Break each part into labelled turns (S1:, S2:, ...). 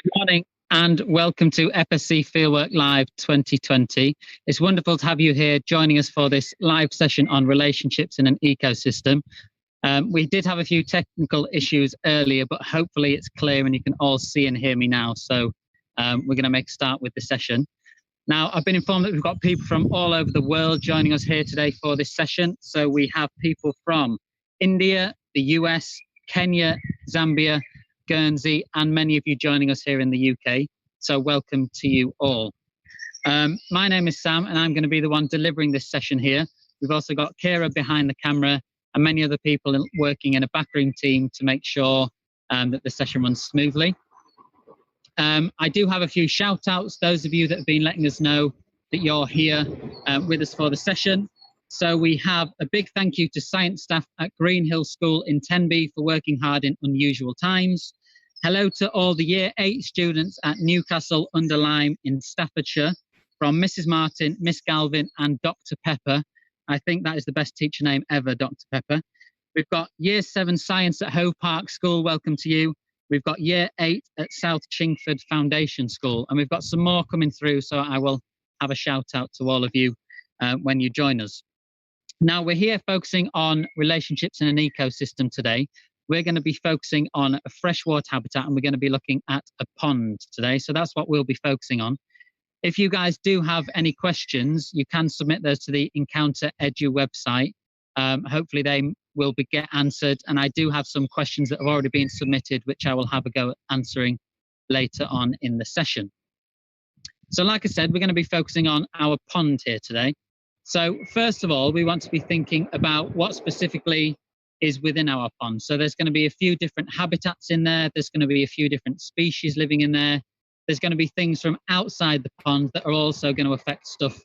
S1: Good morning and welcome to FSC Fieldwork Live 2020. It's wonderful to have you here joining us for this live session on relationships in an ecosystem. We did have a few technical issues earlier, but hopefully it's clear and you can all see and hear me now. So we're going to make a start with the session. Now, I've been informed that we've got people from all over the world joining us here today for this session. So we have people from India, the US, Kenya, Zambia, Guernsey, and many of you joining us here in the UK. So welcome to you all. My name is Sam, and I'm going to be the one delivering this session here. We've also got Kira behind the camera and many other people working in a backroom team to make sure that the session runs smoothly. I do have a few shout outs, those of you that have been letting us know that you're here with us for the session. So we have a big thank you to science staff at Greenhill School in Tenby for working hard in unusual times. Hello to all the Year 8 students at Newcastle under Lyme in Staffordshire from Mrs. Martin, Miss Galvin and Dr. Pepper. I think that is the best teacher name ever, Dr. Pepper. We've got Year 7 Science at Hove Park School, welcome to you. We've got Year 8 at South Chingford Foundation School, and we've got some more coming through, so I will have a shout out to all of you when you join us. Now, we're here focusing on relationships in an ecosystem today. We're going to be focusing on a freshwater habitat, and we're going to be looking at a pond today. So that's what we'll be focusing on. If you guys do have any questions, you can submit those to the Encounter Edu website. Hopefully they will get answered. And I do have some questions that have already been submitted, which I will have a go at answering later on in the session. So like I said, we're going to be focusing on our pond here today. So first of all, we want to be thinking about what specifically is within our pond. So there's going to be a few different habitats in there. There's going to be a few different species living in there. There's going to be things from outside the pond that are also going to affect stuff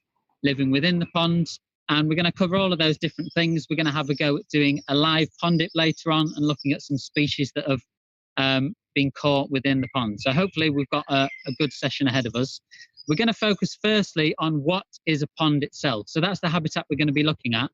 S1: living within the pond. And we're going to cover all of those different things. We're going to have a go at doing a live pondip later on and looking at some species that have been caught within the pond. So hopefully we've got a good session ahead of us. We're going to focus firstly on what is a pond itself. So that's the habitat we're going to be looking at.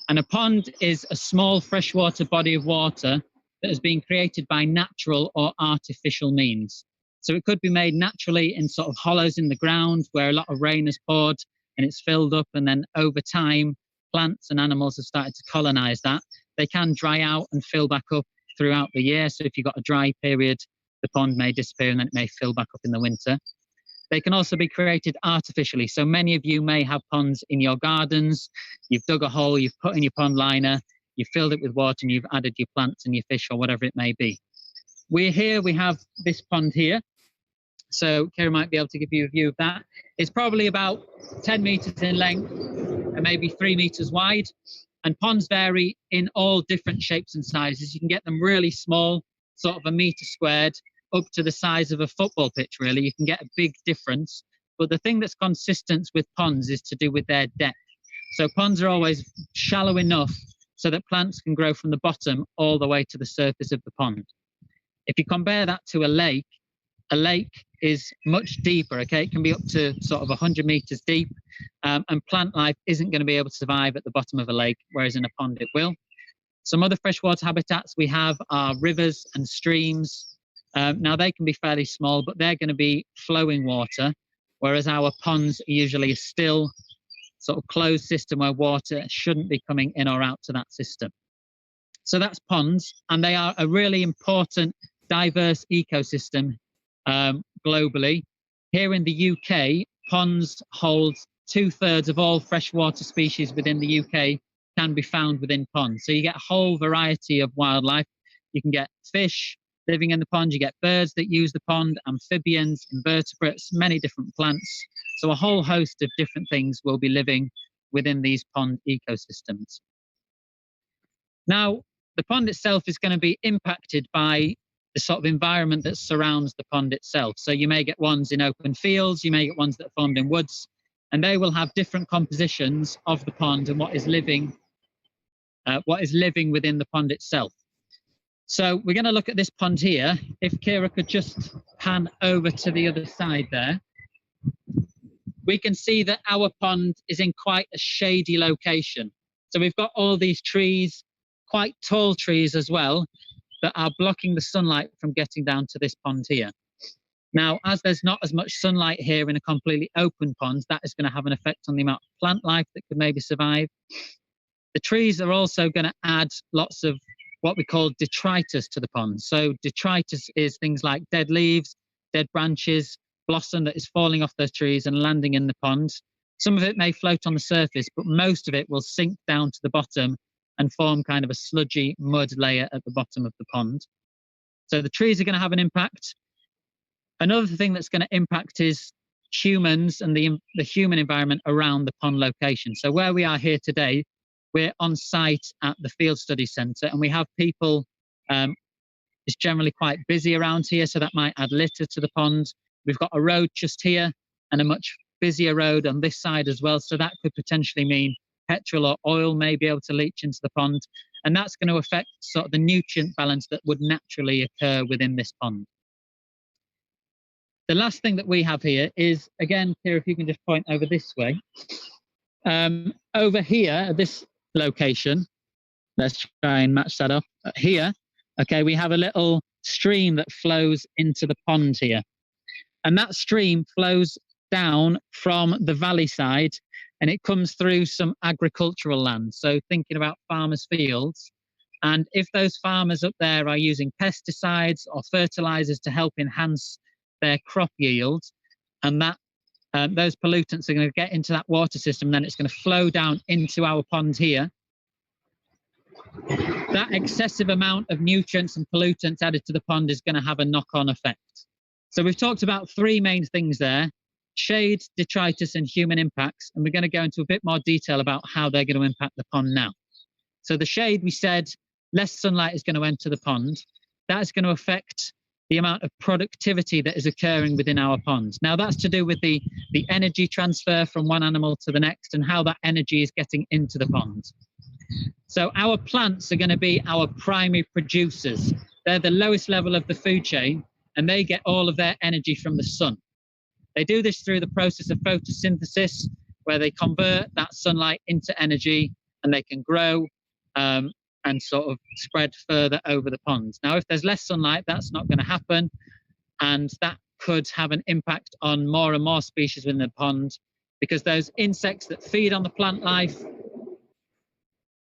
S1: And a pond is a small freshwater body of water that has been created by natural or artificial means. So it could be made naturally in sort of hollows in the ground where a lot of rain has poured and it's filled up, and then over time, plants and animals have started to colonize that. They can dry out and fill back up throughout the year. So if you've got a dry period, the pond may disappear and then it may fill back up in the winter. They can also be created artificially. So many of you may have ponds in your gardens. You've dug a hole, you've put in your pond liner, you've filled it with water, and you've added your plants and your fish or whatever it may be. We have this pond here. So Kira might be able to give you a view of that. It's probably about 10 meters in length and maybe 3 meters wide. And ponds vary in all different shapes and sizes. You can get them really small, sort of a meter squared, up to the size of a football pitch, really. You can get a big difference. But the thing that's consistent with ponds is to do with their depth. So ponds are always shallow enough so that plants can grow from the bottom all the way to the surface of the pond. If you compare that to a lake is much deeper, okay? It can be up to sort of 100 meters deep, and plant life isn't going to be able to survive at the bottom of a lake, whereas in a pond it will. Some other freshwater habitats we have are rivers and streams. Now they can be fairly small, but they're going to be flowing water, whereas our ponds are usually a still sort of closed system where water shouldn't be coming in or out to that system. So that's ponds, and they are a really important, diverse ecosystem globally. Here in the UK, ponds hold 2/3 of all freshwater species within the UK can be found within ponds. So you get a whole variety of wildlife. You can get fish living in the pond, you get birds that use the pond, amphibians, invertebrates, many different plants. So a whole host of different things will be living within these pond ecosystems. Now, the pond itself is going to be impacted by the sort of environment that surrounds the pond itself. So you may get ones in open fields, you may get ones that are formed in woods, and they will have different compositions of the pond and what is living within the pond itself. So we're going to look at this pond here. If Kira could just pan over to the other side there, we can see that our pond is in quite a shady location. So we've got all these trees, quite tall trees as well, that are blocking the sunlight from getting down to this pond here. Now, as there's not as much sunlight here in a completely open pond, that is going to have an effect on the amount of plant life that could maybe survive. The trees are also going to add lots of what we call detritus to the pond. So detritus is things like dead leaves, dead branches, blossom that is falling off those trees and landing in the pond. Some of it may float on the surface, but most of it will sink down to the bottom and form kind of a sludgy mud layer at the bottom of the pond. So the trees are going to have an impact. Another thing that's going to impact is humans and the human environment around the pond location. So where we are here today, we're on site at the Field Study Centre, and we have people, it's generally quite busy around here, so that might add litter to the pond. We've got a road just here and a much busier road on this side as well, so that could potentially mean petrol or oil may be able to leach into the pond, and that's going to affect sort of the nutrient balance that would naturally occur within this pond. The last thing that we have here is, again, Kira, if you can just point over this way. Over here, at this location, let's try and match that up. Here, okay, we have a little stream that flows into the pond here. And that stream flows down from the valley side, and it comes through some agricultural land. So thinking about farmers' fields. And if those farmers up there are using pesticides or fertilizers to help enhance their crop yield, and that those pollutants are going to get into that water system, then it's going to flow down into our pond here. That excessive amount of nutrients and pollutants added to the pond is going to have a knock-on effect. So we've talked about three main things there: shade, detritus, and human impacts. And we're going to go into a bit more detail about how they're going to impact the pond now. So the shade, we said, less sunlight is going to enter the pond. That is going to affect the amount of productivity that is occurring within our ponds. Now, that's to do with the energy transfer from one animal to the next and how that energy is getting into the pond. So our plants are going to be our primary producers. They're the lowest level of the food chain, and they get all of their energy from the sun. They do this through the process of photosynthesis, where they convert that sunlight into energy, and they can grow and sort of spread further over the pond. Now, if there's less sunlight, that's not going to happen, and that could have an impact on more and more species within the pond, because those insects that feed on the plant life,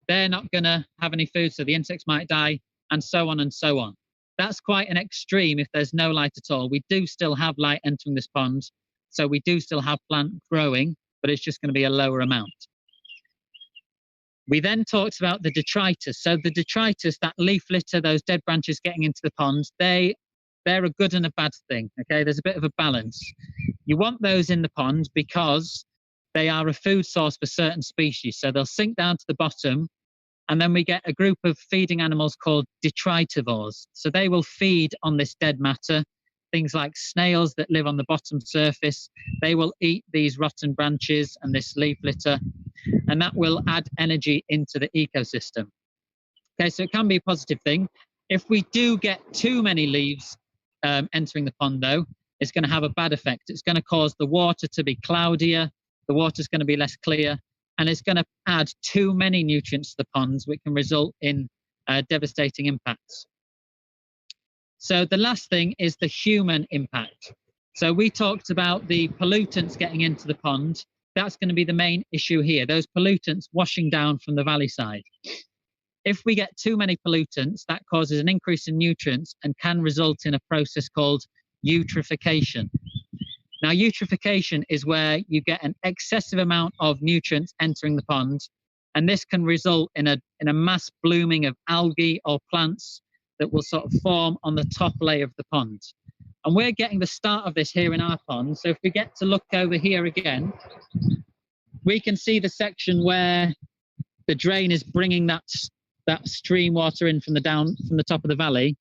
S1: they're not going to have any food, so the insects might die, and so on and so on. That's quite an extreme if there's no light at all. We do still have light entering this pond, so we do still have plant growing, but it's just going to be a lower amount. We then talked about the detritus. So the detritus, that leaf litter, those dead branches getting into the pond, they're a good and a bad thing, okay? There's a bit of a balance. You want those in the pond because they are a food source for certain species. So they'll sink down to the bottom, and then we get a group of feeding animals called detritivores. So they will feed on this dead matter. Things like snails that live on the bottom surface, they will eat these rotten branches and this leaf litter, and that will add energy into the ecosystem. Okay, so it can be a positive thing. If we do get too many leaves entering the pond, though, it's going to have a bad effect. It's going to cause the water to be cloudier, the water's going to be less clear, and it's going to add too many nutrients to the ponds, which can result in devastating impacts. So the last thing is the human impact. So we talked about the pollutants getting into the pond. That's going to be the main issue here, those pollutants washing down from the valley side. If we get too many pollutants, that causes an increase in nutrients and can result in a process called eutrophication. Now, eutrophication is where you get an excessive amount of nutrients entering the pond, and this can result in a mass blooming of algae or plants that will sort of form on the top layer of the pond. And we're getting the start of this here in our pond. So if we get to look over here again, we can see the section where the drain is bringing that stream water in from the top of the valley.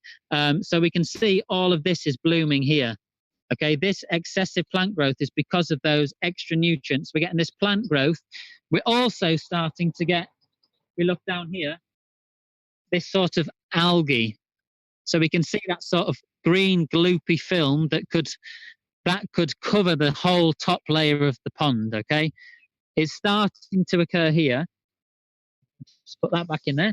S1: So we can see all of this is blooming here. Okay, this excessive plant growth is because of those extra nutrients. We're getting this plant growth. We're also starting to get, we look down here, this sort of algae. So we can see that sort of green gloopy film that could cover the whole top layer of the pond, okay? It's starting to occur here. Just put that back in there.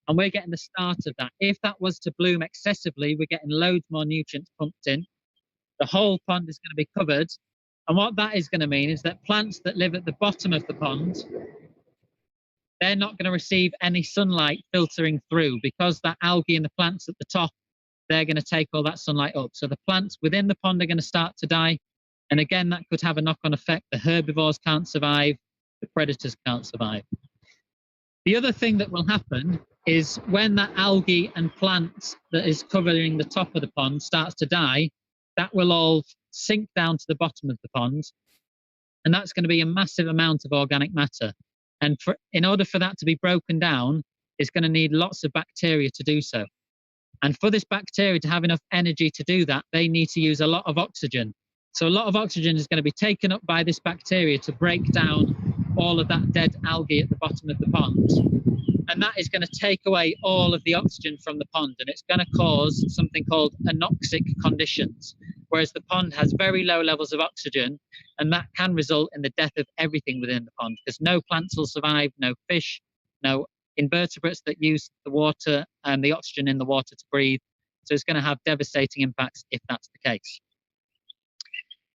S1: And we're getting the start of that. If that was to bloom excessively, we're getting loads more nutrients pumped in. The whole pond is going to be covered. And what that is going to mean is that plants that live at the bottom of the pond, they're not going to receive any sunlight filtering through, because that algae and the plants at the top, they're going to take all that sunlight up. So the plants within the pond are going to start to die. And again, that could have a knock-on effect. The herbivores can't survive, the predators can't survive. The other thing that will happen is when that algae and plant that is covering the top of the pond starts to die, that will all sink down to the bottom of the pond. And that's going to be a massive amount of organic matter. And in order for that to be broken down, it's going to need lots of bacteria to do so. And for this bacteria to have enough energy to do that, they need to use a lot of oxygen. So a lot of oxygen is going to be taken up by this bacteria to break down all of that dead algae at the bottom of the pond. And that is going to take away all of the oxygen from the pond, and it's going to cause something called anoxic conditions, whereas the pond has very low levels of oxygen, and that can result in the death of everything within the pond, because no plants will survive, no fish, no invertebrates that use the water and the oxygen in the water to breathe. So it's going to have devastating impacts if that's the case.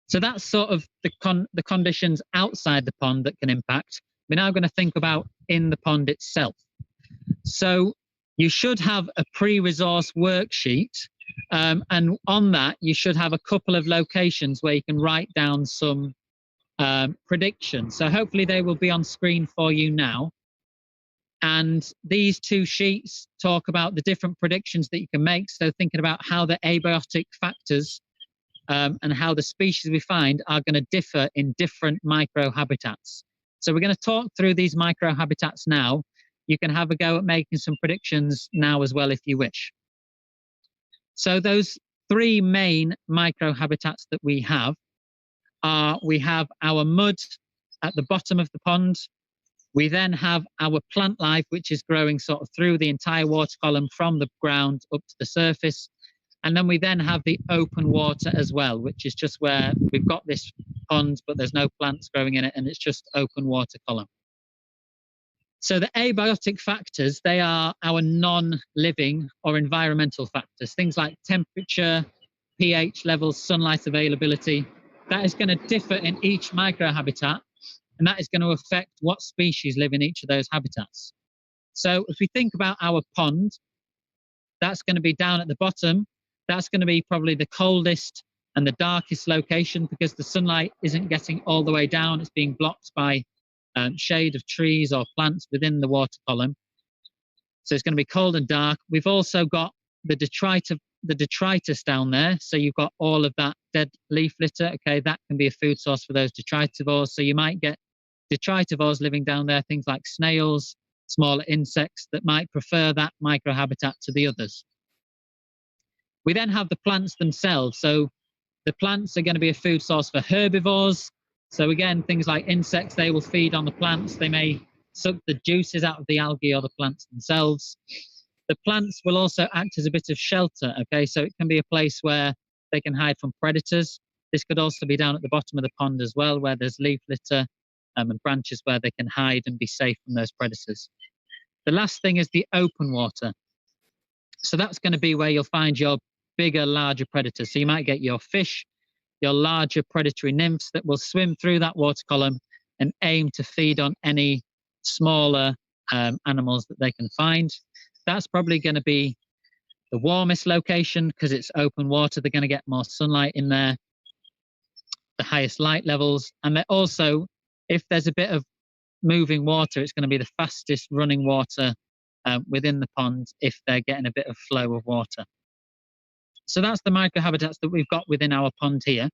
S1: So that's sort of the conditions outside the pond that can impact. We're now going to think about in the pond itself. So you should have a pre-resource worksheet, and on that you should have a couple of locations where you can write down some predictions. So hopefully they will be on screen for you now. And these two sheets talk about the different predictions that you can make. So thinking about how the abiotic factors and how the species we find are going to differ in different microhabitats. So we're going to talk through these microhabitats now. You can have a go at making some predictions now as well if you wish. So those three main microhabitats that we have are, we have our mud at the bottom of the pond. We then have our plant life, which is growing sort of through the entire water column from the ground up to the surface. And then we then have the open water as well, which is just where we've got this pond, but there's no plants growing in it, and it's just open water column. So the abiotic factors, they are our non-living or environmental factors, things like temperature, pH levels, sunlight availability. That is going to differ in each microhabitat, and that is going to affect what species live in each of those habitats. So if we think about our pond, that's going to be down at the bottom. That's going to be probably the coldest and the darkest location, because the sunlight isn't getting all the way down. It's being blocked by shade of trees or plants within the water column. So it's going to be cold and dark. We've also got the detritus down there. So you've got all of that dead leaf litter. Okay, that can be a food source for those detritivores. So you might get detritivores living down there, things like snails, smaller insects that might prefer that microhabitat to the others. We then have the plants themselves. So the plants are going to be a food source for herbivores. So again, things like insects, they will feed on the plants. They may suck the juices out of the algae or the plants themselves. The plants will also act as a bit of shelter. Okay, so it can be a place where they can hide from predators. This could also be down at the bottom of the pond as well, where there's leaf litter and branches where they can hide and be safe from those predators. The last thing is the open water. So that's going to be where you'll find your bigger, larger predators. So you might get your fish, your larger predatory nymphs that will swim through that water column and aim to feed on any smaller animals that they can find. That's probably going to be the warmest location because it's open water. They're going to get more sunlight in there, the highest light levels. And they're also, if there's a bit of moving water, it's going to be the fastest running water within the pond if they're getting a bit of flow of water. So that's the microhabitats that we've got within our pond here.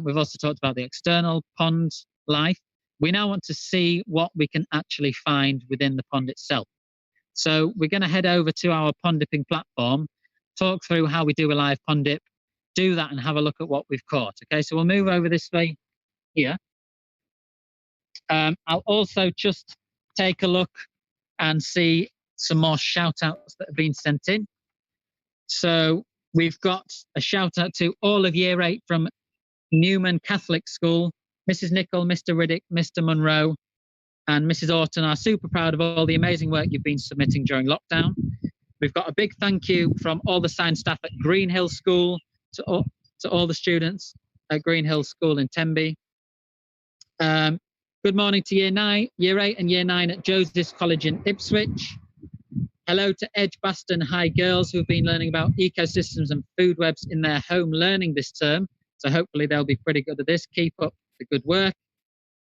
S1: We've also talked about the external pond life. We now want to see what we can actually find within the pond itself. So we're going to head over to our pond dipping platform, talk through how we do a live pond dip, do that and have a look at what we've caught. Okay, so we'll move over this way here. I'll also just take a look and see some more shout outs that have been sent in. So we've got a shout out to all of Year 8 from Newman Catholic School. Mrs. Nicol, Mr. Riddick, Mr. Munro, and Mrs. Orton are super proud of all the amazing work you've been submitting during lockdown. We've got a big thank you from all the science staff at Greenhill School, to to all the students at Green Hill School in Tenby. Good morning to Year 8 and Year 9 at Joseph's College in Ipswich. Hello to Edgbaston High girls who've been learning about ecosystems and food webs in their home learning this term. So hopefully they'll be pretty good at this. Keep up the good work.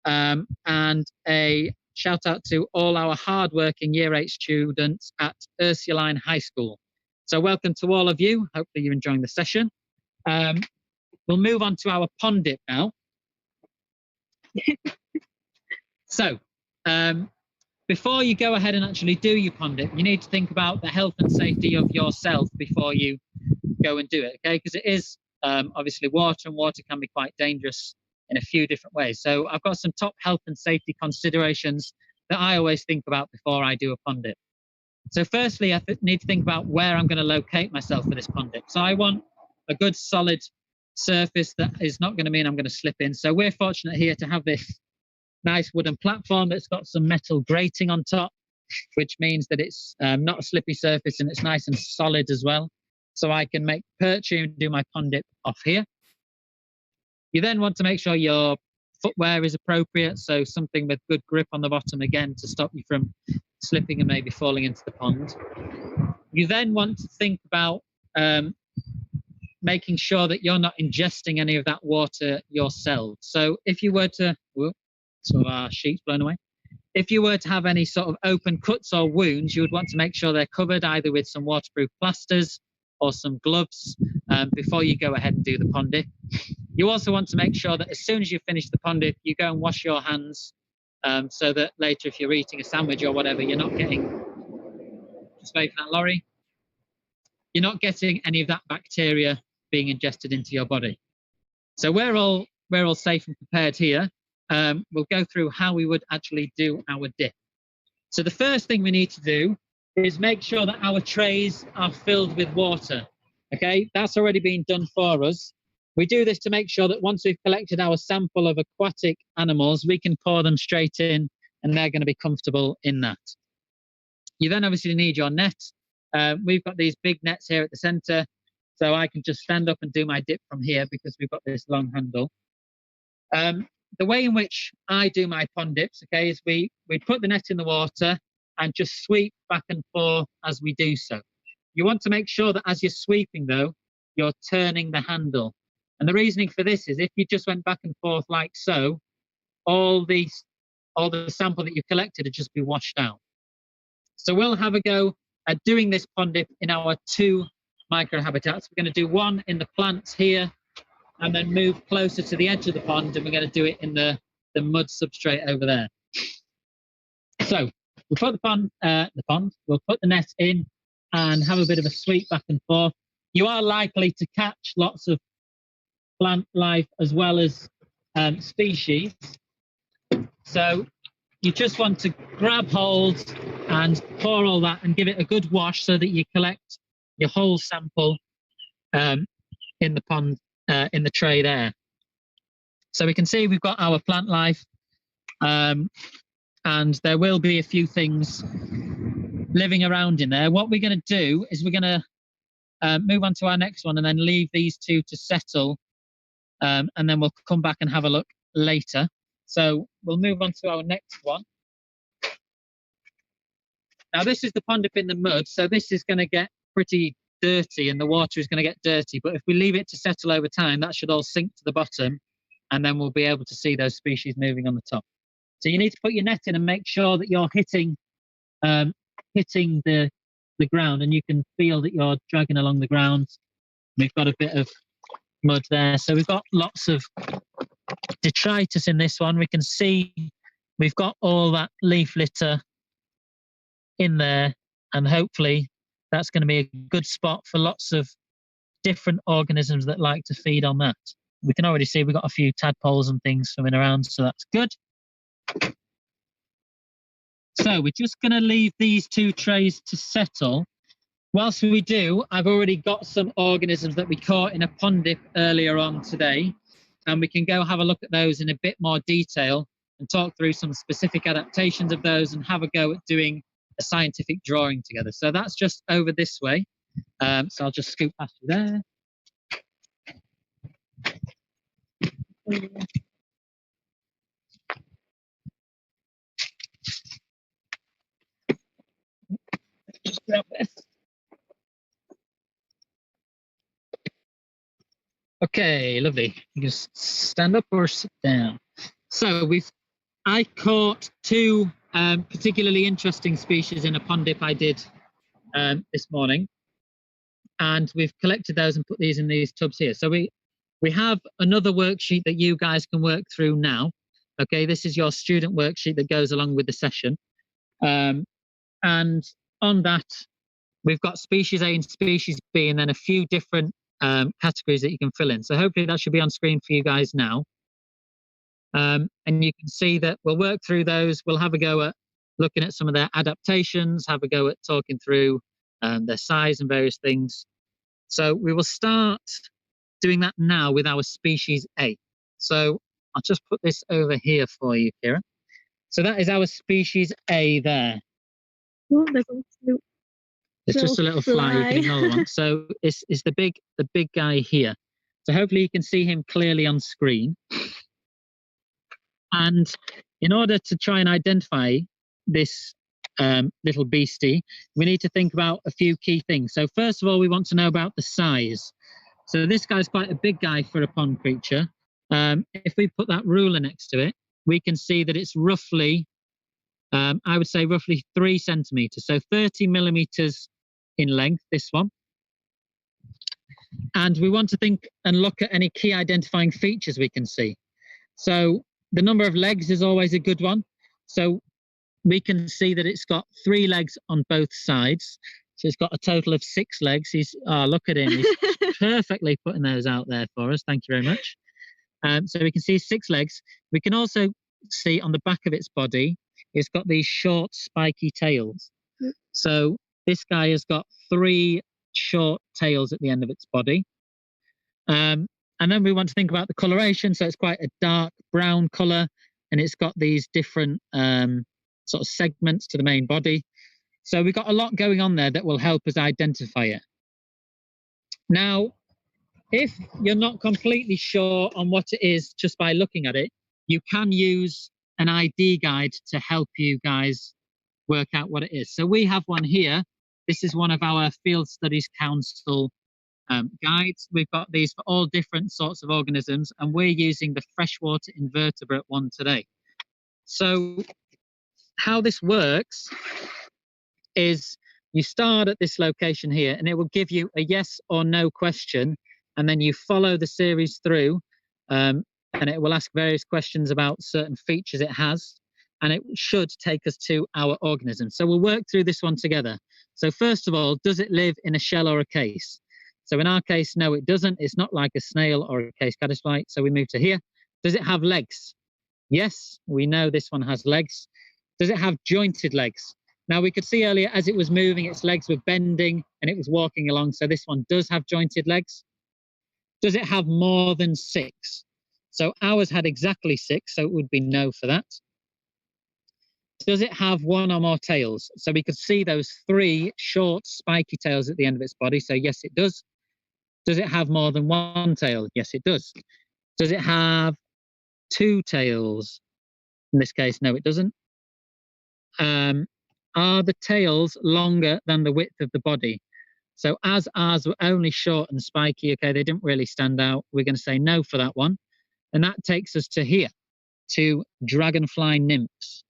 S1: And a shout out to all our hardworking Year 8 students at Ursuline High School. So welcome to all of you. Hopefully you're enjoying the session. We'll move on to our pond dip now. So, before you go ahead and actually do your pond dip, you need to think about the health and safety of yourself before you go and do it, okay? Because it is obviously water, and water can be quite dangerous in a few different ways. So I've got some top health and safety considerations that I always think about before I do a pond dip. So firstly, I need to think about where I'm going to locate myself for this pond dip. So I want a good solid surface that is not going to mean I'm going to slip in. So we're fortunate here to have this nice wooden platform that's got some metal grating on top, which means that it's not a slippy surface and it's nice and solid as well. So I can make perching and do my pond dip off here. You then want to make sure your footwear is appropriate, so something with good grip on the bottom again to stop you from slipping and maybe falling into the pond. You then want to think about making sure that you're not ingesting any of that water yourself. So if you were to, some of our sheets blown away. If you were to have any sort of open cuts or wounds, you would want to make sure they're covered either with some waterproof plasters or some gloves before you go ahead and do the pond dip. You also want to make sure that as soon as you finish the pond dip, you go and wash your hands so that later if you're eating a sandwich or whatever, you're not getting, just wait for that lorry, you're not getting any of that bacteria being ingested into your body. So we're all safe and prepared here. We'll go through how we would actually do our dip. So the first thing we need to do is make sure that our trays are filled with water. Okay, that's already been done for us. We do this to make sure that once we've collected our sample of aquatic animals, we can pour them straight in and they're going to be comfortable in that. You then obviously need your net. We've got these big nets here at the center, so I can just stand up and do my dip from here because we've got this long handle. The way in which I do my pond dips, okay, is we put the net in the water and just sweep back and forth as we do so. You want to make sure that as you're sweeping, though, you're turning the handle. And the reasoning for this is if you just went back and forth like so, all the sample that you collected would just be washed out. So we'll have a go at doing this pond dip in our 2 microhabitats. We're going to do one in the plants here and then move closer to the edge of the pond, and we're going to do it in the mud substrate over there. So we'll put we'll put the net in and have a bit of a sweep back and forth. You are likely to catch lots of plant life as well as species. So you just want to grab hold and pour all that and give it a good wash so that you collect your whole sample in the pond, in the tray there. So we can see we've got our plant life and there will be a few things living around in there. What we're going to do is we're going to move on to our next one and then leave these 2 to settle and then we'll come back and have a look later. So we'll move on to our next one. Now this is the pond dip in the mud, so this is going to get pretty dirty and the water is going to get dirty, but if we leave it to settle over time, that should all sink to the bottom and then we'll be able to see those species moving on the top. So you need to put your net in and make sure that you're hitting the ground, and you can feel that you're dragging along the ground. We've got a bit of mud there, so we've got lots of detritus in this one. We can see we've got all that leaf litter in there, and hopefully that's going to be a good spot for lots of different organisms that like to feed on that. We can already see we've got a few tadpoles and things swimming around, so that's good. So we're just going to leave these 2 trays to settle. Whilst we do, I've already got some organisms that we caught in a pond dip earlier on today, and we can go have a look at those in a bit more detail and talk through some specific adaptations of those and have a go at doing a scientific drawing together. So that's just over this way. So I'll just scoop past you there. Just grab this. Okay, lovely. You just stand up or sit down. So I caught two particularly interesting species in a pond dip I did this morning, and we've collected those and put these in these tubs here. So we have another worksheet that you guys can work through now. Okay, this is your student worksheet that goes along with the session, and on that we've got species A and species B, and then a few different categories that you can fill in. So hopefully that should be on screen for you guys now. And you can see that we'll work through those. We'll have a go at looking at some of their adaptations, have a go at talking through their size and various things. So we will start doing that now with our species A. So I'll just put this over here for you, Kira. So that is our species A there.
S2: Oh, there's also
S1: It's just a little fly. You can ignore the one. So it's the big guy here. So hopefully you can see him clearly on screen. And in order to try and identify this little beastie, we need to think about a few key things. So first of all, we want to know about the size. So this guy's quite a big guy for a pond creature. If we put that ruler next to it, we can see that it's roughly, I would say roughly 3 centimeters. So 30 millimeters in length, this one. And we want to think and look at any key identifying features we can see. So the number of legs is always a good one. So we can see that it's got 3 legs on both sides. So it's got a total of 6 legs. Look at him. He's perfectly putting those out there for us. Thank you very much. So we can see 6 legs. We can also see on the back of its body, it's got these short spiky tails. So this guy has got 3 short tails at the end of its body. And then we want to think about the coloration. So it's quite a dark brown color, and it's got these different sort of segments to the main body. So we've got a lot going on there that will help us identify it. Now, if you're not completely sure on what it is just by looking at it, you can use an ID guide to help you guys work out what it is. So we have one here. This is one of our Field Studies Council guides. We've got these for all different sorts of organisms, and we're using the freshwater invertebrate one today. So how this works is you start at this location here, and it will give you a yes or no question, and then you follow the series through, and it will ask various questions about certain features it has, and it should take us to our organism. So we'll work through this one together. So first of all, does it live in a shell or a case? So in our case, no, it doesn't. It's not like a snail or a case caddisfly. So we move to here. Does it have legs? Yes, we know this one has legs. Does it have jointed legs? Now we could see earlier as it was moving, its legs were bending and it was walking along. So this one does have jointed legs. Does it have more than 6? So ours had exactly 6, so it would be no for that. Does it have 1 or more tails? So we could see those 3 short spiky tails at the end of its body. So yes, it does. Does it have more than 1 tail? Yes, it does. Does it have 2 tails? In this case, no, it doesn't. Are the tails longer than the width of the body? So as ours were only short and spiky, okay, they didn't really stand out. We're going to say no for that one. And that takes us to here, to dragonfly nymphs.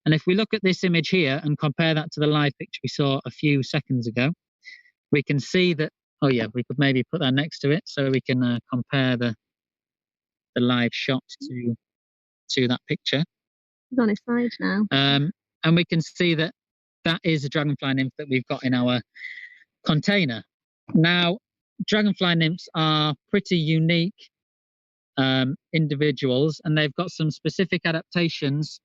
S1: And if we look at this image here and compare that to the live picture we saw a few seconds ago, we can see that, oh yeah, we could maybe put that next to it so we can compare the live shot to that picture.
S2: It's on its side now.
S1: And we can see that that is a dragonfly nymph that we've got in our container. Now, dragonfly nymphs are pretty unique individuals, and they've got some specific adaptations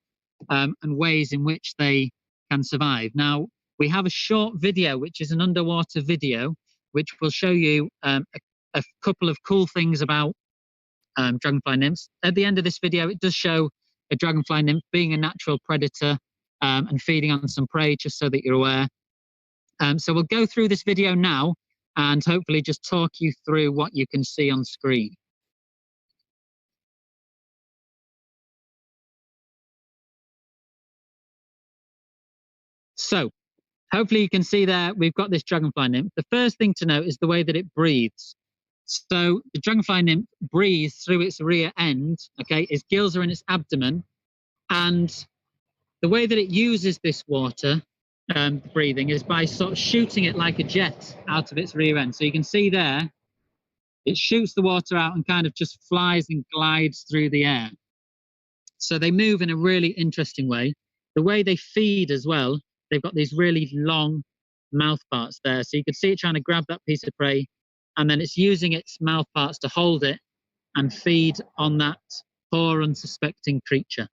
S1: and ways in which they can survive. Now, we have a short video, which is an underwater video, which will show you a couple of cool things about dragonfly nymphs. At the end of this video, it does show a dragonfly nymph being a natural predator and feeding on some prey, just so that you're aware. So we'll go through this video now and hopefully just talk you through what you can see on screen. So hopefully you can see there, we've got this dragonfly nymph. The first thing to note is the way that it breathes. So the dragonfly nymph breathes through its rear end, okay? Its gills are in its abdomen. And the way that it uses this water, breathing, is by sort of shooting it like a jet out of its rear end. So you can see there, it shoots the water out and kind of just flies and glides through the air. So they move in a really interesting way. The way they feed as well, they've got these really long mouth parts there. So you can see it trying to grab that piece of prey, and then it's using its mouth parts to hold it and feed on that poor, unsuspecting creature.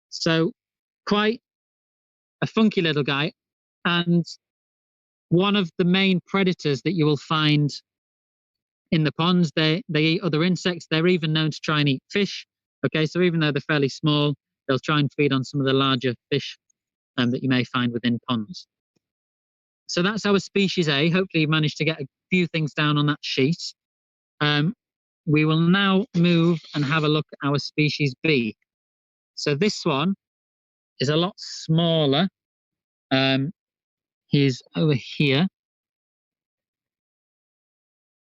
S1: So quite a funky little guy. And one of the main predators that you will find in the ponds, they eat other insects. They're even known to try and eat fish. Okay, so even though they're fairly small, they'll try and feed on some of the larger fish that you may find within ponds. So that's our species A. Hopefully you managed to get a few things down on that sheet. We will now move and have a look at our species B. So this one is a lot smaller. He's over here.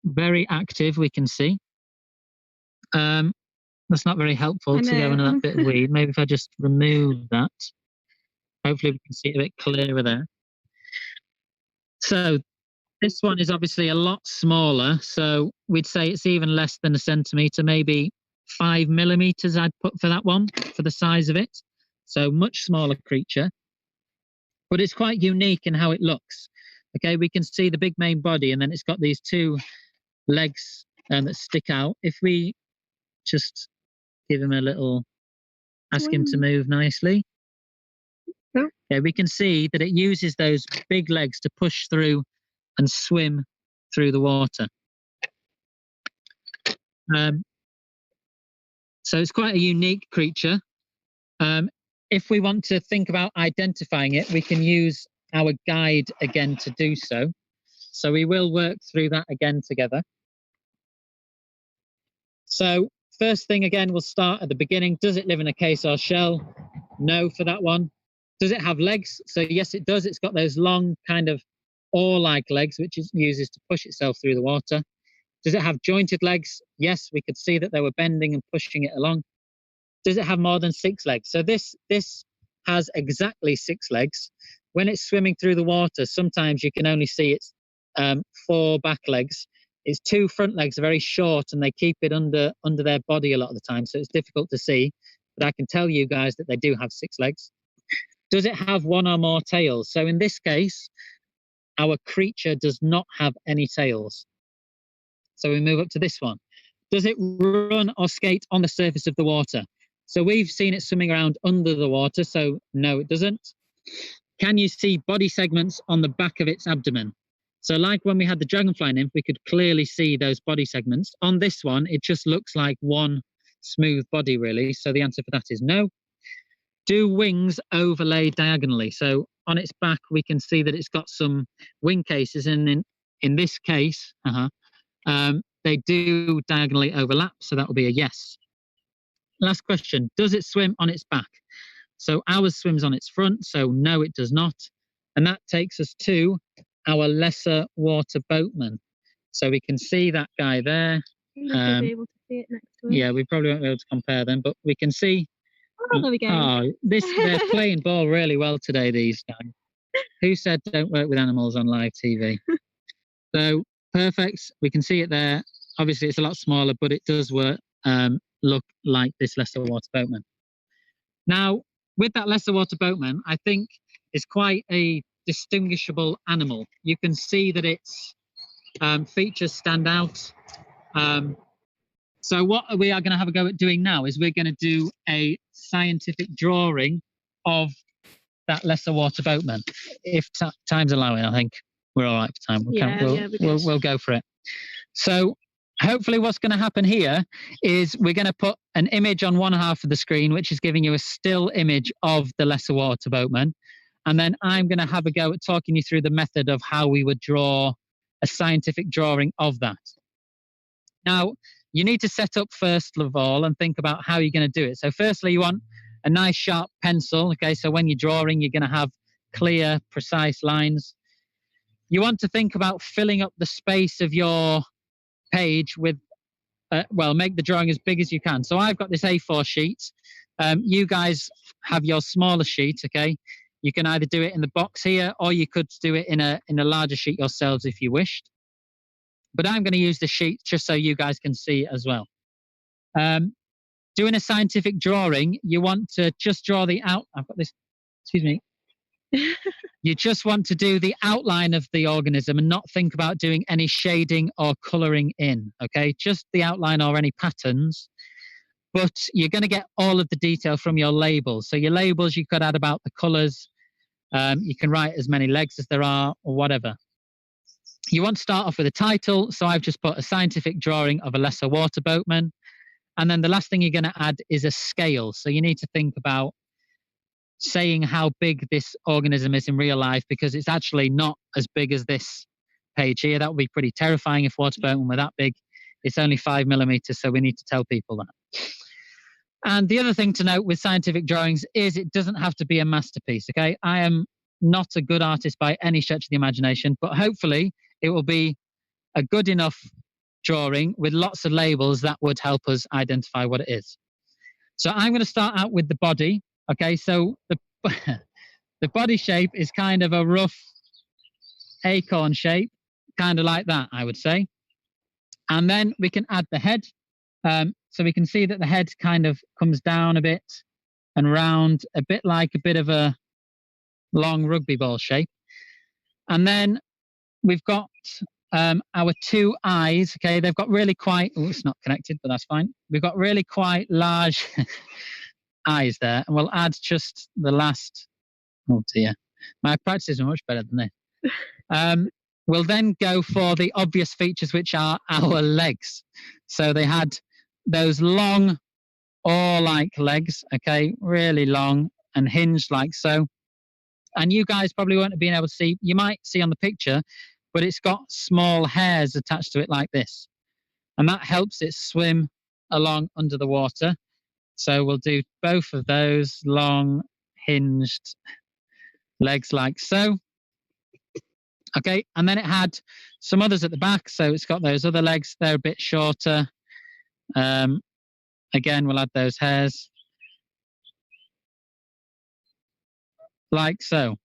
S1: Very active, we can see. That's not very helpful to go into that bit of weed. Maybe if I just remove that. Hopefully we can see it a bit clearer there. So this one is obviously a lot smaller. So we'd say it's even less than a centimetre, maybe 5 millimetres I'd put for that one, for the size of it. So much smaller creature. But it's quite unique in how it looks. Okay, we can see the big main body, and then it's got these two legs that stick out. If we just give him a little, ask him to move nicely. Yeah, we can see that it uses those big legs to push through and swim through the water. So it's quite a unique creature. If we want to think about identifying it, we can use our guide again to do so. So we will work through that again together. So first thing again, we'll start at the beginning. Does it live in a case or shell? No for that one. Does it have legs? So yes, it does. It's got those long kind of oar-like legs, which it uses to push itself through the water. Does it have jointed legs? Yes, we could see that they were bending and pushing it along. Does it have more than 6 legs? So this has exactly 6 legs. When it's swimming through the water, sometimes you can only see its 4 back legs. Its 2 front legs are very short and they keep it under their body a lot of the time, so it's difficult to see. But I can tell you guys that they do have 6 legs. Does it have 1 or more tails? So in this case, our creature does not have any tails. So we move up to this one. Does it run or skate on the surface of the water? So we've seen it swimming around under the water, so no, it doesn't. Can you see body segments on the back of its abdomen? So like when we had the dragonfly nymph, we could clearly see those body segments. On this one, it just looks like one smooth body, really. So the answer for that is no. Do wings overlay diagonally? So on its back, we can see that it's got some wing cases, and in this case, they do diagonally overlap, so that will be a yes. Last question, does it swim on its back? So ours swims on its front, so no, it does not. And that takes us to our lesser water boatman. So we can see that guy there.
S2: You'll be able to see it next to it.
S1: Yeah, we probably won't be able to compare them, but we can see.
S2: Oh, there we go.
S1: Oh, they're playing ball really well today, these guys. Who said don't work with animals on live TV? So perfect, we can see it there. Obviously it's a lot smaller, but it does work, look like this lesser water boatman. Now, with that lesser water boatman, I think it's quite a distinguishable animal. You can see that its features stand out. So what we are going to have a go at doing now is we're going to do a scientific drawing of that lesser water boatman. If time's allowing, I think we're all right for time. We'll go for it. So hopefully what's going to happen here is we're going to put an image on one half of the screen, which is giving you a still image of the lesser water boatman. And then I'm going to have a go at talking you through the method of how we would draw a scientific drawing of that. Now, you need to set up first of all and think about how you're going to do it. So firstly, you want a nice sharp pencil. Okay, so when you're drawing, you're going to have clear, precise lines. You want to think about filling up the space of your page with, make the drawing as big as you can. So I've got this A4 sheet. You guys have your smaller sheet, okay? You can either do it in the box here, or you could do it in a larger sheet yourselves if you wished. But I'm going to use the sheet just so you guys can see it as well. Doing a scientific drawing, you want to just draw the out. I've got this. Excuse me. You just want to do the outline of the organism and not think about doing any shading or colouring in, okay? Just the outline or any patterns. But you're going to get all of the detail from your labels. So your labels, you could add about the colours. You can write as many legs as there are or whatever. You want to start off with a title. So I've just put a scientific drawing of a lesser water boatman. And then the last thing you're going to add is a scale. So you need to think about saying how big this organism is in real life, because it's actually not as big as this page here. That would be pretty terrifying if water boatmen were that big. It's only 5 millimeters, so we need to tell people that. And the other thing to note with scientific drawings is it doesn't have to be a masterpiece, okay? I am not a good artist by any stretch of the imagination, but hopefully it will be a good enough drawing with lots of labels that would help us identify what it is. So I'm going to start out with the body. Okay, so the body shape is kind of a rough acorn shape, kind of like that, I would say. And then we can add the head. So we can see that the head kind of comes down a bit and round, a bit like a bit of a long rugby ball shape. And then we've got our two eyes. Okay, they've got really quite, oh, it's not connected, but that's fine. We've got really quite large eyes there, and we'll add just the last, oh dear, my practices are much better than this. We'll then go for the obvious features, which are our legs. So they had those long oar-like legs, okay, really long and hinged like so. And you guys probably won't have been able to see, you might see on the picture, but it's got small hairs attached to it like this. And that helps it swim along under the water. So we'll do both of those long hinged legs like so. Okay, and then it had some others at the back. So it's got those other legs. They're a bit shorter. Again, we'll add those hairs. Like so.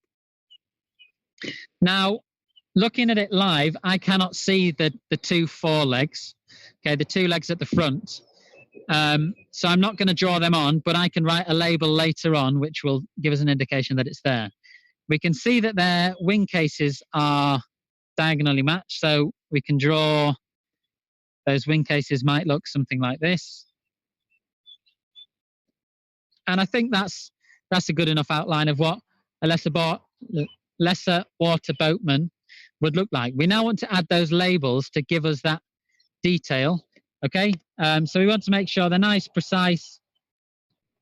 S1: Now, looking at it live, I cannot see the two forelegs. Okay, the two legs at the front. So I'm not going to draw them on, but I can write a label later on, which will give us an indication that it's there. We can see that their wing cases are diagonally matched. So we can draw, those wing cases might look something like this. And I think that's a good enough outline of what a lesser water boatman would look like. We now want to add those labels to give us that detail. Okay, so we want to make sure they're nice, precise,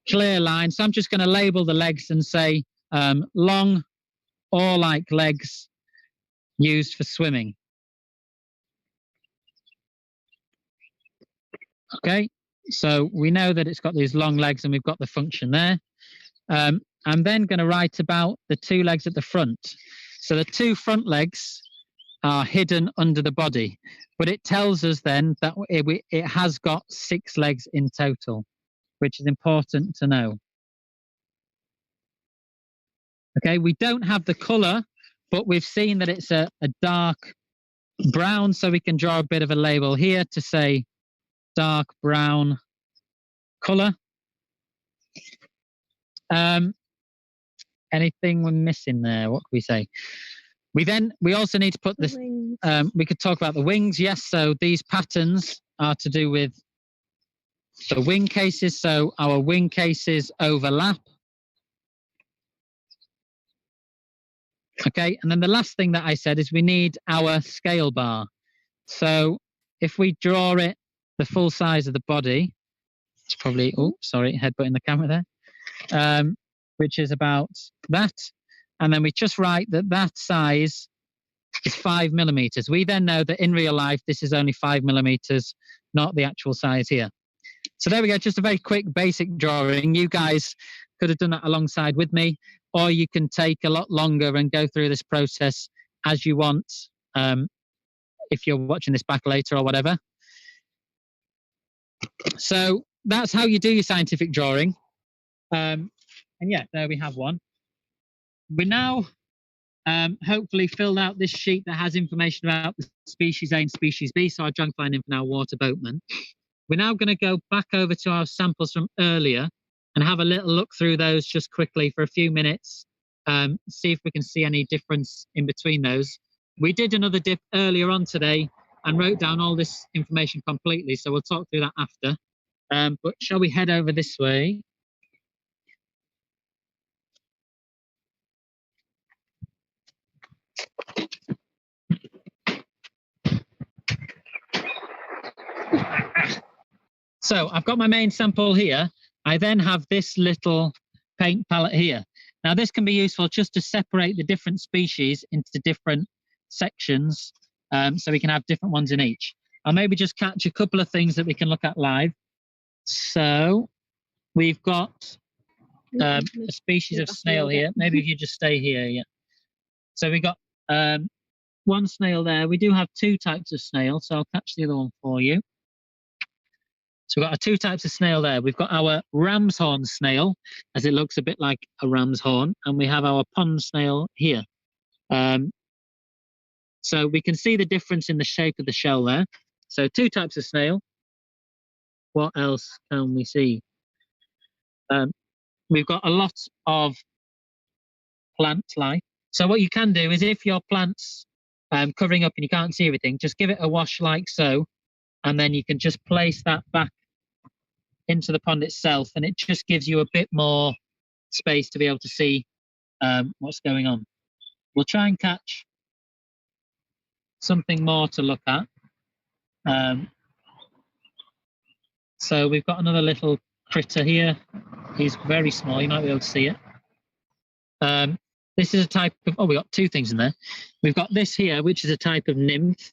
S1: clear lines. So I'm just going to label the legs and say long oar-like legs used for swimming. Okay, so we know that it's got these long legs and we've got the function there. I'm then going to write about the two legs at the front. So the two front legs are hidden under the body, but it tells us then that it has got 6 legs in total, which is important to know. Okay, we don't have the colour, but we've seen that it's a dark brown, so we can draw a bit of a label here to say dark brown colour. Anything we're missing there? What can we say? We also need to put this, we could talk about the wings. Yes, so these patterns are to do with the wing cases. So our wing cases overlap. Okay, and then the last thing that I said is we need our scale bar. So if we draw it the full size of the body, it's probably, oh, sorry, headbutting the camera there, which is about that. And then we just write that size is 5 millimeters. We then know that in real life, this is only 5 millimeters, not the actual size here. So there we go, just a very quick basic drawing. You guys could have done that alongside with me, or you can take a lot longer and go through this process as you want, if you're watching this back later or whatever. So that's how you do your scientific drawing. And yeah, there we have one. We now hopefully filled out this sheet that has information about the species A and species B, so our dragonfly nymph and our water boatman. We're now going to go back over to our samples from earlier and have a little look through those just quickly for a few minutes, see if we can see any difference in between those. We did another dip earlier on today and wrote down all this information completely, so we'll talk through that after. But shall we head over this way? So I've got my main sample here. I then have this little paint palette here. Now this can be useful just to separate the different species into different sections, so we can have different ones in each. I'll maybe just catch a couple of things that we can look at live. So we've got a species of snail here. Maybe if you just stay here, yeah. So we got one snail there. We do have two types of snail, so I'll catch the other one for you. So we've got our two types of snail there. We've got our ram's horn snail, as it looks a bit like a ram's horn, and we have our pond snail here. So we can see the difference in the shape of the shell there. So two types of snail. What else can we see? We've got a lot of plant life. So what you can do is if your plant's covering up and you can't see everything, just give it a wash like so, and then you can just place that back into the pond itself, and it just gives you a bit more space to be able to see what's going on. We'll try and catch something more to look at. So we've got another little critter here. He's very small, you might be able to see it. This is a type of, oh, we got two things in there. We've got this here, which is a type of nymph.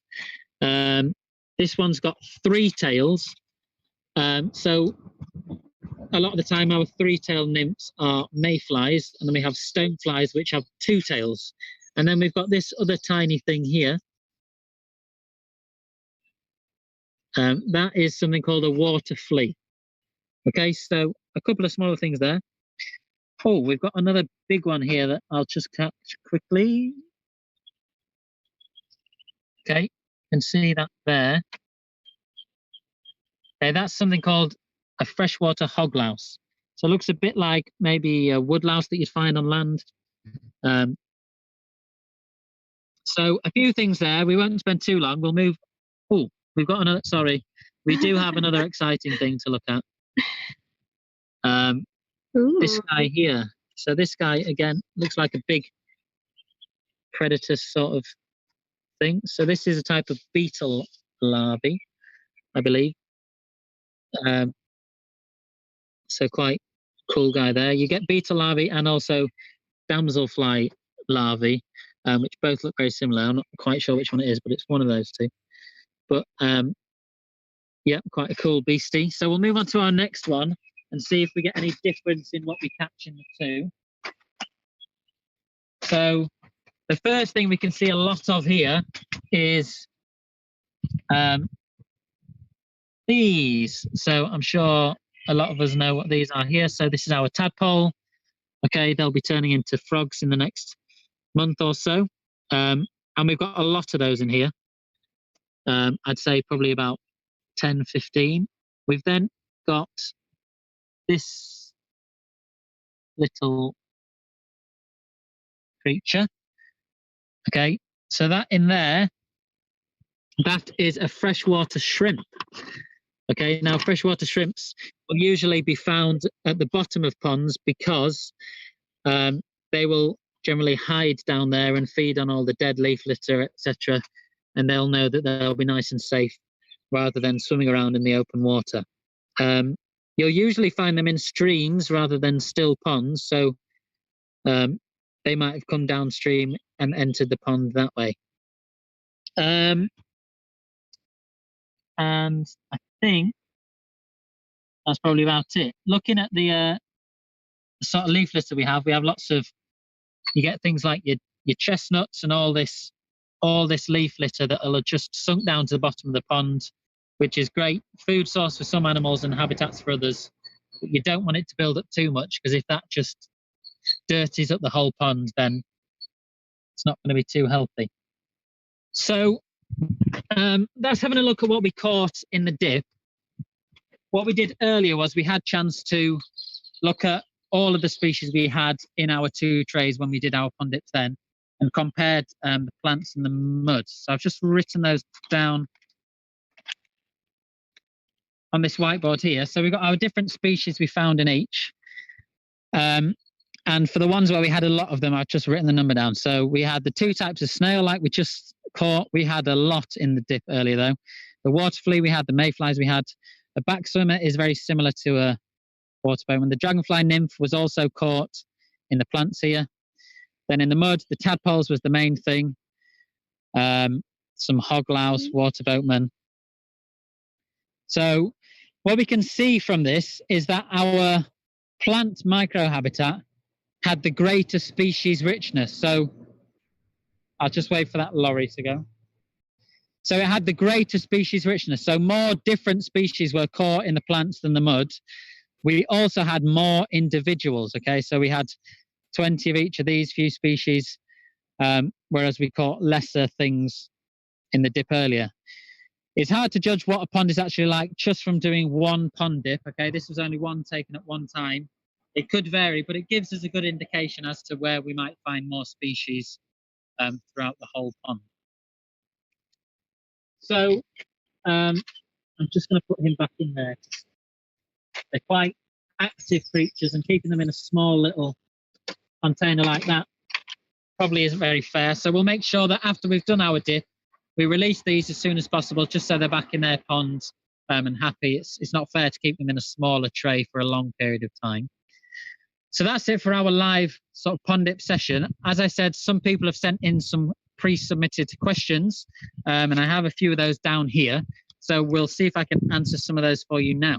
S1: This one's got three tails. So a lot of the time our three-tailed nymphs are mayflies, and then we have stoneflies which have two tails. And then we've got this other tiny thing here. That is something called a water flea. Okay, so a couple of smaller things there. Oh, we've got another big one here that I'll just catch quickly. Okay, you can see that there. Okay, that's something called a freshwater hoglouse. So it looks a bit like maybe a woodlouse that you'd find on land. So a few things there. We won't spend too long. We'll move. Oh, we've got another. Sorry, we do have another exciting thing to look at. This guy here. So this guy again looks like a big predator sort of thing. So this is a type of beetle larvae, I believe. So quite cool guy there. You get beetle larvae and also damselfly larvae, which both look very similar. I'm not quite sure which one it is, but it's one of those two. But yeah, quite a cool beastie. So we'll move on to our next one and see if we get any difference in what we catch in the two. So the first thing we can see a lot of here is these. So I'm sure a lot of us know what these are here. So this is our tadpole. Okay, they'll be turning into frogs in the next month or so. And we've got a lot of those in here. I'd say probably about 10, 15. We've then got this little creature. Okay, so that in there, that is a freshwater shrimp. Okay, now freshwater shrimps will usually be found at the bottom of ponds because they will generally hide down there and feed on all the dead leaf litter, etc. And they'll know that they'll be nice and safe rather than swimming around in the open water. You'll usually find them in streams rather than still ponds, so they might have come downstream and entered the pond that way. And I think that's probably about it. Looking at the sort of leaf litter we have lots of, you get things like your chestnuts and all this leaf litter that will just sunk down to the bottom of the pond, which is great food source for some animals and habitats for others. But you don't want it to build up too much, because if that just dirties up the whole pond, then it's not going to be too healthy. So that's having a look at what we caught in the dip. What we did earlier was we had chance to look at all of the species we had in our 2 trays when we did our pond dips then, and compared the plants and the mud. So I've just written those down on this whiteboard here. So we've got our different species we found in each. And for the ones where we had a lot of them, I've just written the number down. So we had the 2 types of snail like we just caught. We had a lot in the dip earlier though. The water flea we had, the mayflies we had. A back swimmer is very similar to a water boatman. The dragonfly nymph was also caught in the plants here. Then in the mud, the tadpoles was the main thing. Some hoglouse, water boatman. So what we can see from this is that our plant microhabitat had the greater species richness. So I'll just wait for that lorry to go. So it had the greater species richness. So more different species were caught in the plants than the mud. We also had more individuals, okay? So we had 20 of each of these few species, whereas we caught lesser things in the dip earlier. It's hard to judge what a pond is actually like just from doing one pond dip, okay? This was only one taken at one time. It could vary, but it gives us a good indication as to where we might find more species throughout the whole pond. So I'm just going to put him back in there. They're quite active creatures, and keeping them in a small little container like that probably isn't very fair. So we'll make sure that after we've done our dip, we release these as soon as possible, just so they're back in their pond and happy. It's not fair to keep them in a smaller tray for a long period of time. So that's it for our live sort of pond dip session. As I said, some people have sent in some pre-submitted questions, and I have a few of those down here. So we'll see if I can answer some of those for you now.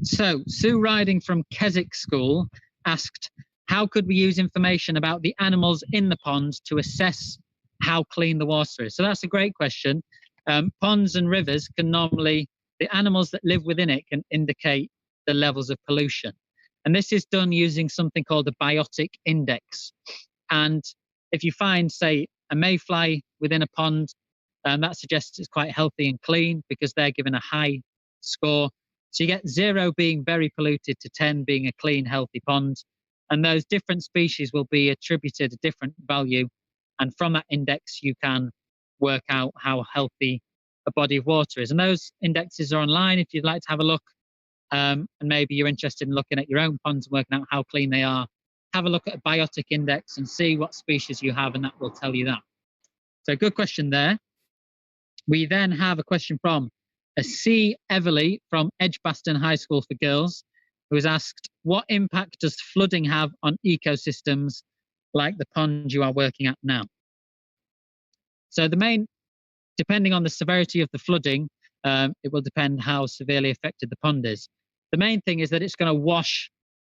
S1: So Sue Riding from Keswick School asked, how could we use information about the animals in the pond to assess how clean the water is? So that's a great question. Ponds and rivers can normally, the animals that live within it can indicate the levels of pollution. And this is done using something called a biotic index. And if you find, say, a mayfly within a pond, that suggests it's quite healthy and clean because they're given a high score. So you get 0 being very polluted to 10 being a clean, healthy pond. And those different species will be attributed a different value. And from that index, you can work out how healthy a body of water is. And those indexes are online if you'd like to have a look. And maybe you're interested in looking at your own ponds and working out how clean they are. Have a look at a biotic index and see what species you have, and that will tell you that. So good question there. We then have a question from a C. Everly from Edgbaston High School for Girls, who has asked, what impact does flooding have on ecosystems like the pond you are working at now? So the main, depending on the severity of the flooding, it will depend how severely affected the pond is. The main thing is that it's going to wash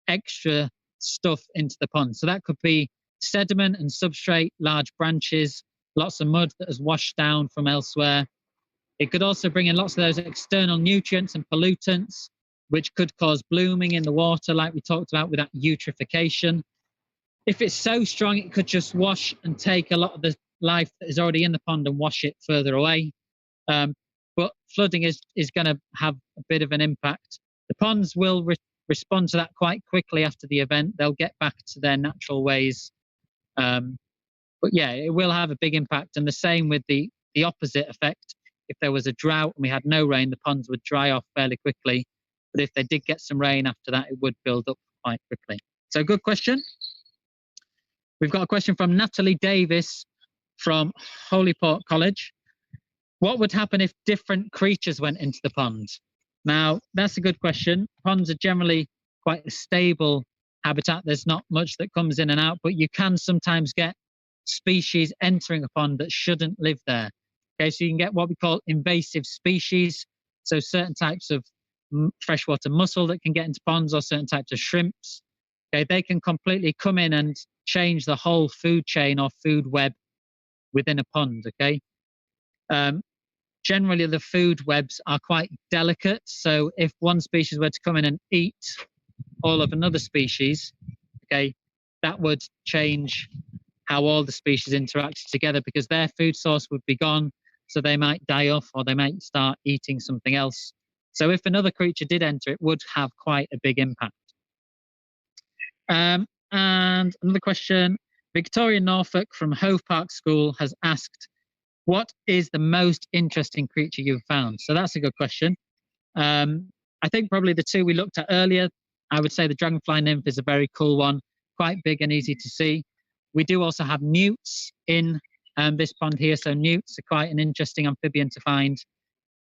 S1: extra stuff into the pond. So that could be sediment and substrate, large branches, lots of mud that has washed down from elsewhere. It could also bring in lots of those external nutrients and pollutants, which could cause blooming in the water, like we talked about with that eutrophication. If it's so strong, it could just wash and take a lot of the life that is already in the pond and wash it further away. But flooding is going to have a bit of an impact. The ponds will respond to that quite quickly after the event. They'll get back to their natural ways. But yeah, it will have a big impact. And the same with the opposite effect. If there was a drought and we had no rain, the ponds would dry off fairly quickly. But if they did get some rain after that, it would build up quite quickly. So good question. We've got a question from Natalie Davis from Holyport College. What would happen if different creatures went into the pond? Now, that's a good question. Ponds are generally quite a stable habitat. There's not much that comes in and out, but you can sometimes get species entering a pond that shouldn't live there. Okay, so you can get what we call invasive species. So certain types of freshwater mussel that can get into ponds, or certain types of shrimps. Okay, they can completely come in and change the whole food chain or food web within a pond. Okay, generally the food webs are quite delicate, so if one species were to come in and eat all of another species, okay, that would change how all the species interact together, because their food source would be gone, so they might die off or they might start eating something else. So if another creature did enter, it would have quite a big impact. And another question, Victoria Norfolk from Hove Park School has asked, what is the most interesting creature you've found? So that's a good question. I think probably the two we looked at earlier, I would say the dragonfly nymph is a very cool one, quite big and easy to see. We do also have newts in this pond here, so newts are quite an interesting amphibian to find.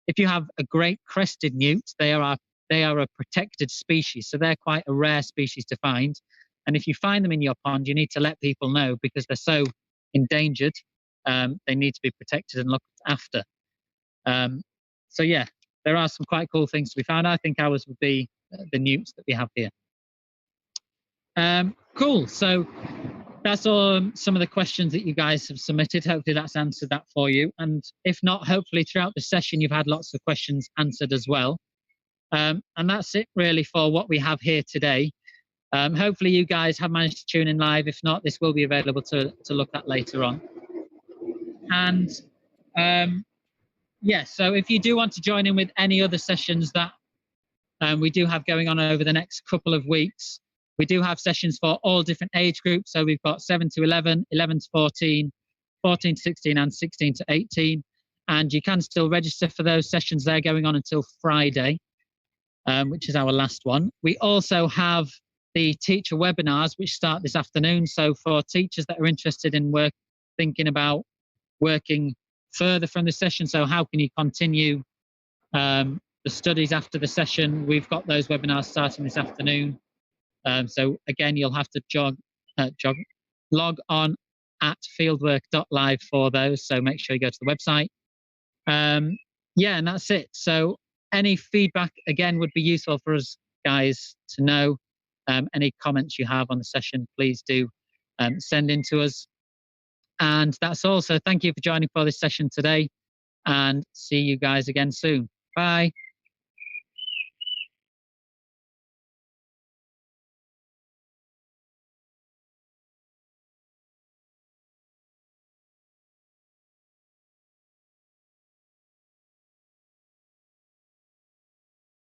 S1: If you have a great crested newt, they are a protected species, so they're quite a rare species to find. And if you find them in your pond, you need to let people know, because they're so endangered. They need to be protected and looked after. So yeah, there are some quite cool things to be found. I think ours would be the newts that we have here. Cool. So that's all some of the questions that you guys have submitted. Hopefully that's answered that for you. And if not, hopefully throughout the session you've had lots of questions answered as well. And that's it really for what we have here today. Hopefully you guys have managed to tune in live. If not, this will be available to look at later on. And yeah, so if you do want to join in with any other sessions that we do have going on over the next couple of weeks, we do have sessions for all different age groups. So we've got 7 to 11, 11 to 14, 14 to 16, and 16 to 18. And you can still register for those sessions. They're going on until Friday, which is our last one. We also have the teacher webinars, which start this afternoon. So for teachers that are interested in thinking about working further from the session, so how can you continue the studies after the session, we've got those webinars starting this afternoon. So again, you'll have to log on at fieldwork.live for those, so make sure you go to the website. Yeah, and that's it. So any feedback again would be useful for us guys to know. Any comments you have on the session, please do send in to us. And that's all. So thank you for joining for this session today, and see you guys again soon. Bye.